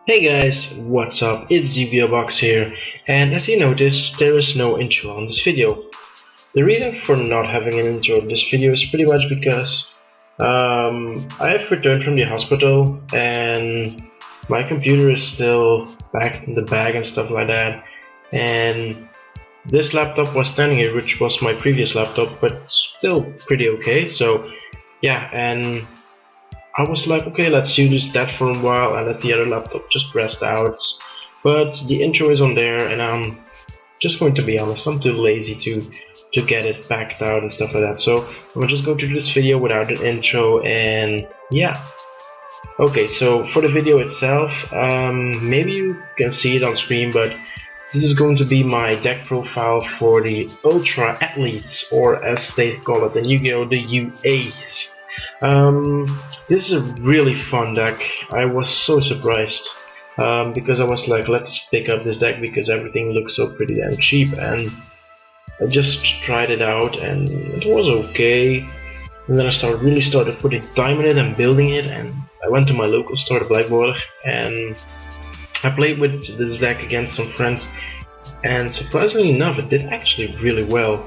Hey guys, what's up? It's YGO Box here, and as you notice, there is no intro on this video. The reason for not having an intro on this video is pretty much because I have returned from the hospital and my computer is still back in the bag and stuff like that, and this laptop was standing here, which was my previous laptop, but still pretty okay. So yeah, and I was like, okay, let's use that for a while and let the other laptop just rest out. But the intro is on there, and I'm just going to be honest, I'm too lazy to get it backed out and stuff like that. So I'm just going to do this video without an intro, and yeah. Okay, so for the video itself, maybe you can see it on screen, but this is going to be my deck profile for the Ultra Athletes, or as they call it in YGO, the UAs. This is a really fun deck. I was so surprised because I was like, let's pick up this deck because everything looks so pretty damn cheap, and I just tried it out and it was okay. And then I really started putting time in it and building it, and I went to my local store, the Blackboard, and I played with this deck against some friends, and surprisingly enough, it did actually really well.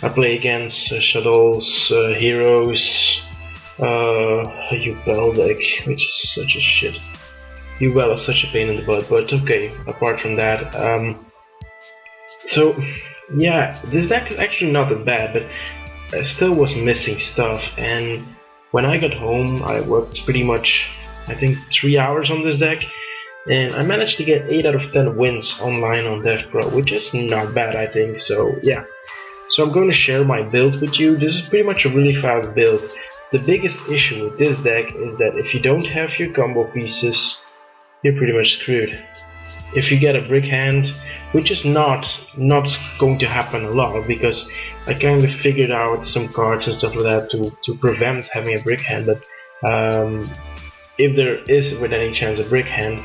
I play against Shadows, Heroes, Ubel deck, which is such a shit. Ubel is such a pain in the butt, but okay, apart from that. So yeah, this deck is actually not that bad, but I still was missing stuff, and when I got home I worked pretty much, I think, 3 hours on this deck, and I managed to get 8 out of 10 wins online on Dev Pro, which is not bad, I think. So yeah. So I'm going to share my build with you. This is pretty much a really fast build. The biggest issue with this deck is that if you don't have your combo pieces, you're pretty much screwed. If you get a brick hand, which is not going to happen a lot, because I kind of figured out some cards and stuff like that to prevent having a brick hand, but if there is with any chance a brick hand,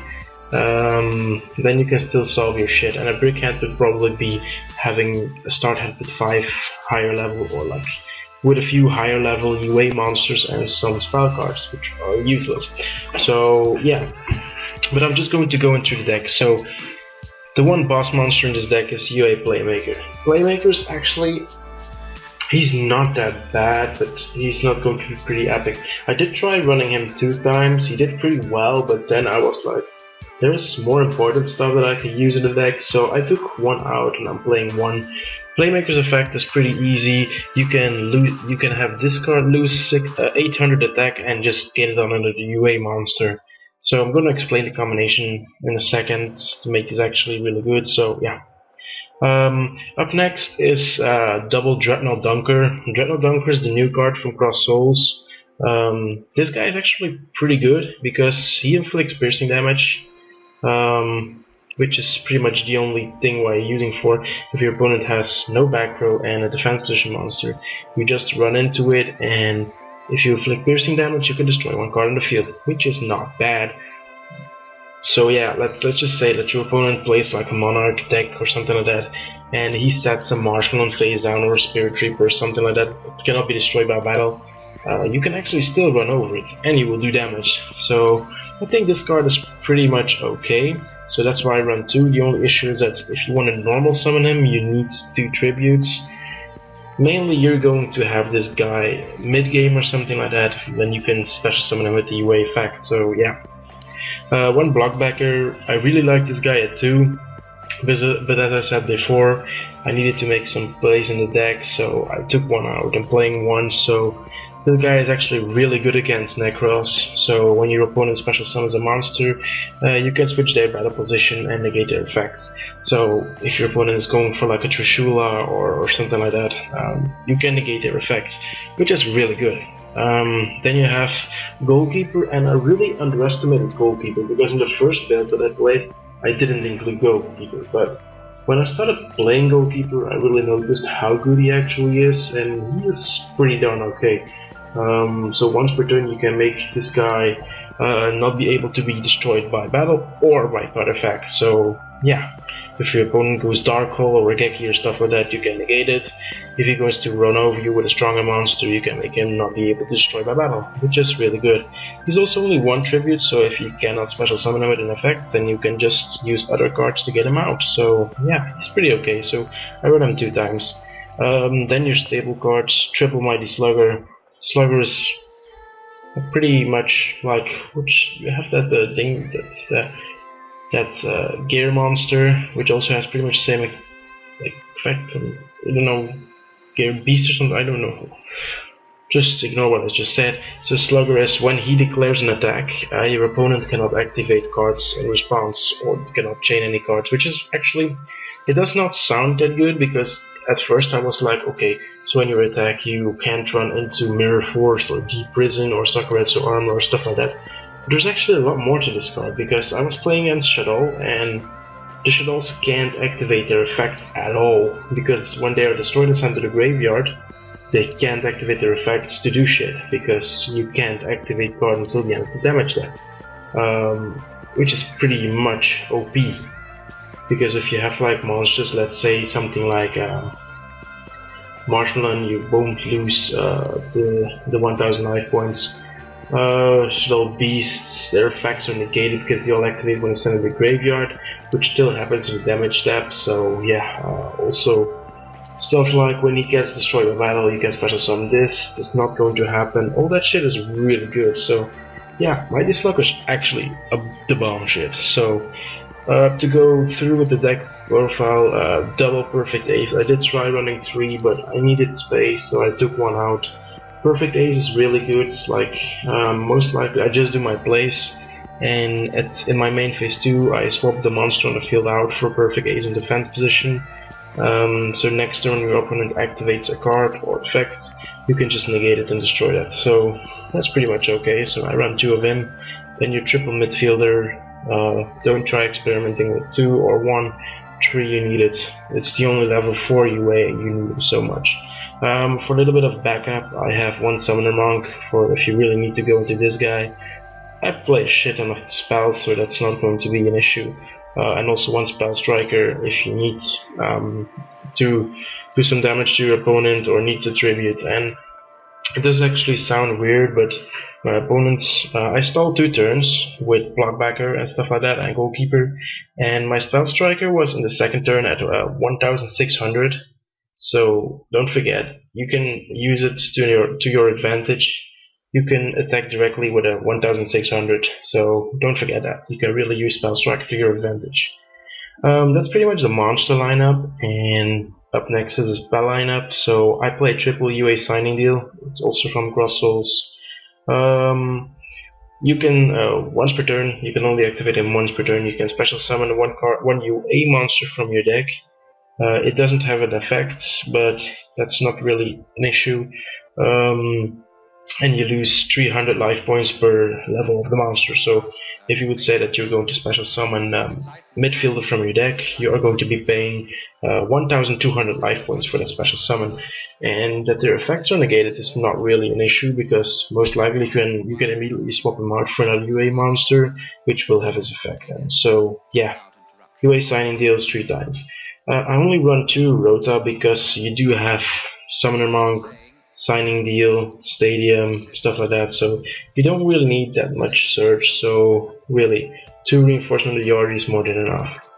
then you can still solve your shit, and a brick hand would probably be having a start hand with 5 higher level, or like with a few higher level UA monsters and some spell cards, which are useless. So yeah, but I'm just going to go into the deck. So the one boss monster in this deck is UA Playmaker. Playmaker's actually, he's not that bad, but he's not going to be pretty epic. I did try running him 2 times, he did pretty well, but then I was like, there's more important stuff that I could use in the deck, so I took one out and I'm playing one. Playmaker's effect is pretty easy. You can have this card lose 800 attack and just get it on under the UA monster. So I'm going to explain the combination in a second to make this actually really good. So yeah. Up next is double Dreadnought Dunker. Dreadnought Dunker is the new card from Cross Souls. This guy is actually pretty good because he inflicts piercing damage, which is pretty much the only thing we're using for. If your opponent has no back row and a defense position monster, you just run into it, and if you inflict piercing damage, you can destroy 1 card on the field, which is not bad. So yeah, let's just say that your opponent plays like a Monarch deck or something like that, and he sets a Marshal on face down or a Spirit Reaper or something like that. It cannot be destroyed by battle. You can actually still run over it, and you will do damage. So I think this card is pretty much okay. So that's why I run 2. The only issue is that if you want to normal summon him, you need 2 tributes. Mainly you're going to have this guy mid-game or something like that, then you can special summon him with the UA effect. So yeah. One blockbacker, I really like this guy at 2, but as I said before, I needed to make some plays in the deck, so I took 1 out. I'm playing 1, so this guy is actually really good against Necros. So when your opponent special summons a monster, you can switch their battle position and negate their effects. So if your opponent is going for like a Trishula or something like that, you can negate their effects, which is really good. Then you have Goalkeeper, and I really underestimated Goalkeeper because in the first build that I played, I didn't include Goalkeeper, but when I started playing Goalkeeper, I really noticed how good he actually is, and he is pretty darn okay. So once per turn you can make this guy not be able to be destroyed by battle or by card effect. So yeah, if your opponent goes Dark Hole or Regeki or stuff like that, you can negate it. If he goes to run over you with a stronger monster, you can make him not be able to destroy by battle, which is really good. He's also only one tribute, so if you cannot special summon him with an effect, then you can just use other cards to get him out. So yeah, he's pretty okay, so I run him 2 times. Then your stable cards, Triple Mighty Slugger. Slugger is pretty much like, which you have that thing that gear monster, which also has pretty much the same like effect. I don't know, gear beast or something. I don't know. Just ignore what I just said. So Slugger is when he declares an attack, your opponent cannot activate cards in response or cannot chain any cards, which is actually, it does not sound that good, because at first I was like, okay, so when you attack you can't run into Mirror Force or Deep Prison or Sakuretsu Armor or stuff like that. There's actually a lot more to this card, because I was playing against Shadow and the Shadows can't activate their effects at all, because when they are destroyed and sent to the graveyard, they can't activate their effects to do shit, because you can't activate cards until the end to damage them. Which is pretty much OP, because if you have like monsters, let's say something like Marshmallow, you won't lose the 1000 life points. Shadow Beasts, their effects are negated because they all activate when it's sent to the graveyard, which still happens in the damage step. So yeah, also stuff like when he gets destroyed by battle, you can special summon this. That's not going to happen. All that shit is really good. So yeah, Mighty Slugger is actually the bomb shit. So to go through with the deck profile, double Perfect Ace. I did try running 3, but I needed space, so I took 1 out. Perfect Ace is really good. It's like most likely I just do my place, and in my main phase 2 I swap the monster on the field out for Perfect Ace in defense position. So next turn your opponent activates a card or effect, you can just negate it and destroy that. So that's pretty much okay. So I run 2 of him. Then your triple midfielder. Don't try experimenting with 2 or 1. 3 you need it. It's the only level 4 UA, you need it so much. For a little bit of backup, I have 1 Summoner Monk for if you really need to go into this guy. I play a shit ton of spells, so that's not going to be an issue. And also 1 Spell Striker if you need to do some damage to your opponent or need to tribute. And it does actually sound weird, but my opponents, I stalled 2 turns with Blockbacker and stuff like that, and Goalkeeper, and my Spell Striker was in the 2nd turn at 1600. So don't forget, you can use it to your advantage. You can attack directly with a 1600, so don't forget that. You can really use Spell Striker to your advantage. That's pretty much the monster lineup, and up next is the spell lineup. So I play triple UA Signing Deal. It's also from Cross Souls. You can once per turn, you can only activate him once per turn. You can special summon one UA monster from your deck. It doesn't have an effect, but that's not really an issue. And you lose 300 life points per level of the monster. So if you would say that you're going to special summon midfielder from your deck, you are going to be paying 1200 life points for that special summon. And that their effects are negated is not really an issue, because most likely you can immediately swap them out for another UA monster, which will have its effect then. So yeah, UA Signing Deals 3 times. I only run 2 Rota because you do have Summoner Monk, Signing Deal, Stadium, stuff like that, so you don't really need that much search. So really, 2 Reinforcement of the Yard is more than enough.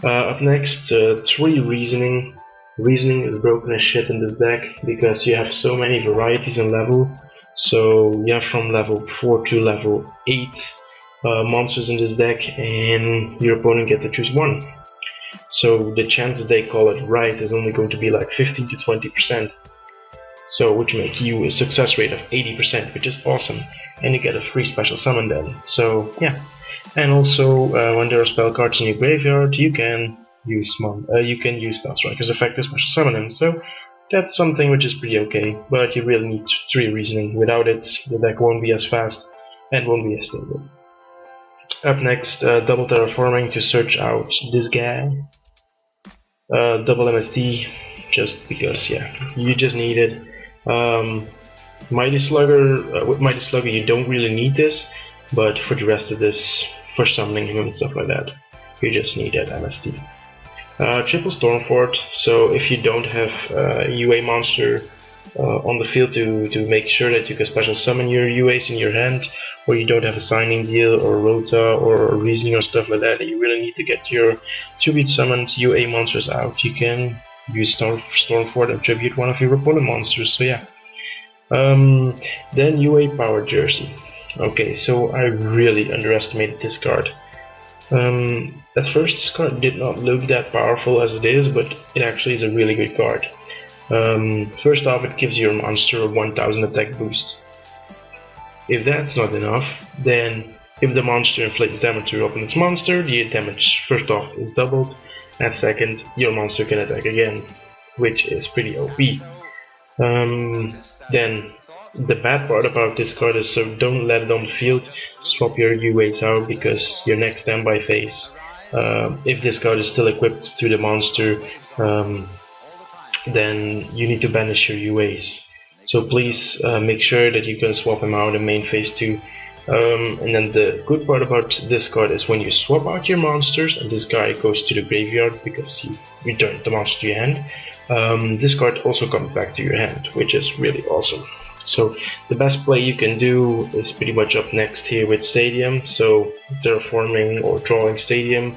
Up next, 3 Reasoning. Reasoning is broken as shit in this deck because you have so many varieties in level. So you have from level 4 to level 8 monsters in this deck, and your opponent gets to choose 1. So the chance that they call it right is only going to be like 15 to 20%. So which makes you a success rate of 80%, which is awesome, and you get a free special summon then. So yeah, and also when there are spell cards in your graveyard, you can use Spell Striker's effect to special summon them. So that's something which is pretty okay, but you really need 3 Reasoning. Without it, the deck won't be as fast and won't be as stable. Up next, double Terraforming to search out this guy. Double MST, just because, yeah, you just need it. Mighty Slugger, with Mighty Slugger you don't really need this, but for the rest of this, for summoning him and stuff like that, you just need that MST. Triple Stormfort, so if you don't have a UA monster on the field to make sure that you can special summon your UAs in your hand, or you don't have a signing deal or rota or a reasoning or stuff like that, and you really need to get your tribute summoned UA monsters out, you can use Stormfort and tribute one of your opponent monsters. So yeah. Then UA Power Jersey. Okay, so I really underestimated this card. At first this card did not look that powerful as it is, but it actually is a really good card. First off, it gives your monster a 1000 attack boost. If that's not enough, then if the monster inflicts damage to your opponent's monster, the damage first off is doubled, and second, your monster can attack again, which is pretty OP. Then the bad part about this card is, so don't let it on the field, swap your UAs out, because your next standby phase, if this card is still equipped to the monster, then you need to banish your UAs. So please make sure that you can swap him out in main phase 2. And then the good part about this card is when you swap out your monsters and this guy goes to the graveyard because you return the monster to your hand, this card also comes back to your hand, which is really awesome. So the best play you can do is pretty much up next here with Stadium. So terraforming or drawing Stadium,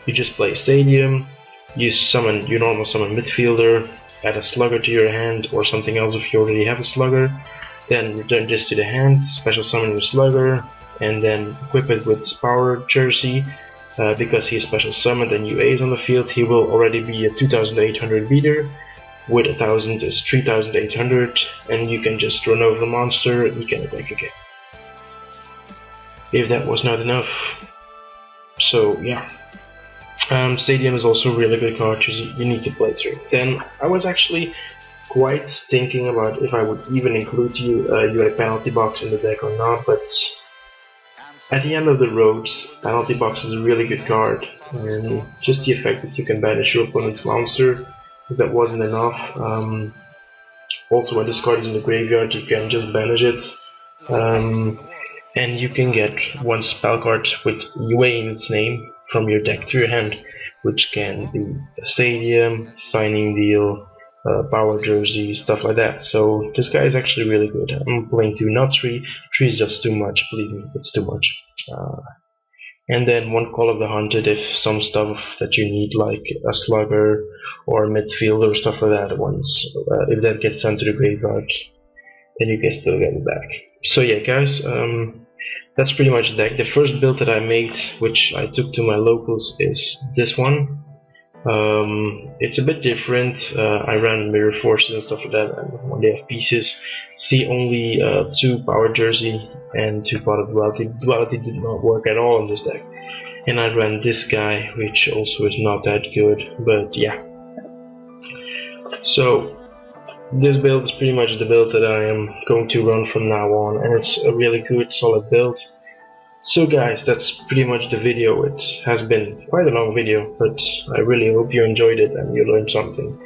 you just play Stadium, you summon your normal summon midfielder, add a slugger to your hand or something else if you already have a slugger, then return this to the hand, special summon your slugger, and then equip it with Power Jersey. Because he is special summoned and UA is on the field, he will already be a 2800 beater. With 1000 is 3800, and you can just run over the monster and you can attack again. If that was not enough. So yeah. Stadium is also a really good card you need to play through. Then I was actually quite thinking about if I would even include UA penalty box in the deck or not, but at the end of the road, penalty box is a really good card, and just the effect that you can banish your opponent's monster, if that wasn't enough. Also when this card is in the graveyard, you can just banish it, and you can get one spell card with UA in its name from your deck to your hand, which can be a Stadium, signing deal, Power Jersey, stuff like that. So this guy is actually really good. I'm playing 2, not 3. 3 is just too much, believe me, it's too much. And then one Call of the Hunted if some stuff that you need, like a slugger or a midfielder or stuff like that, if that gets sent to the graveyard, then you can still get it back. So yeah guys, that's pretty much the deck. The first build that I made, which I took to my locals, is this one. It's a bit different. I ran mirror forces and stuff like that, and when they have pieces, see only 2 Power Jersey and 2 Pot of Duality. Duality did not work at all in this deck, and I ran this guy, which also is not that good, but yeah. So this build is pretty much the build that I am going to run from now on, and it's a really good solid build. So guys, that's pretty much the video. It has been quite a long video, but I really hope you enjoyed it and you learned something.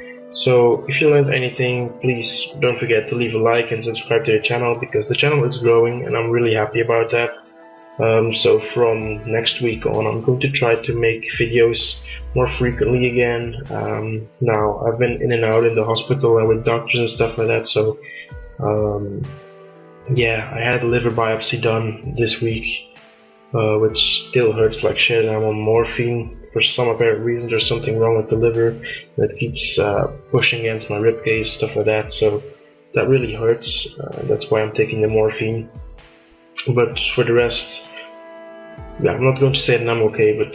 So if you learned anything, please don't forget to leave a like and subscribe to the channel, because the channel is growing and I'm really happy about that. So from next week on, I'm going to try to make videos more frequently again. Now I've been in and out in the hospital and with doctors and stuff like that, so yeah, I had a liver biopsy done this week, which still hurts like shit. I'm on morphine for some apparent reason. There's something wrong with the liver that keeps pushing against my ribcage, stuff like that, so that really hurts. That's why I'm taking the morphine. But for the rest, yeah, I'm not going to say that I'm okay, but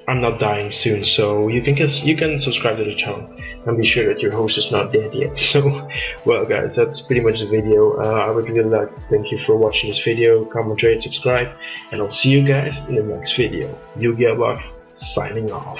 I'm not dying soon, so you can subscribe to the channel and be sure that your host is not dead yet. So, well guys, that's pretty much the video. I would really like to thank you for watching this video. Comment, rate, subscribe, and I'll see you guys in the next video. YGO signing off.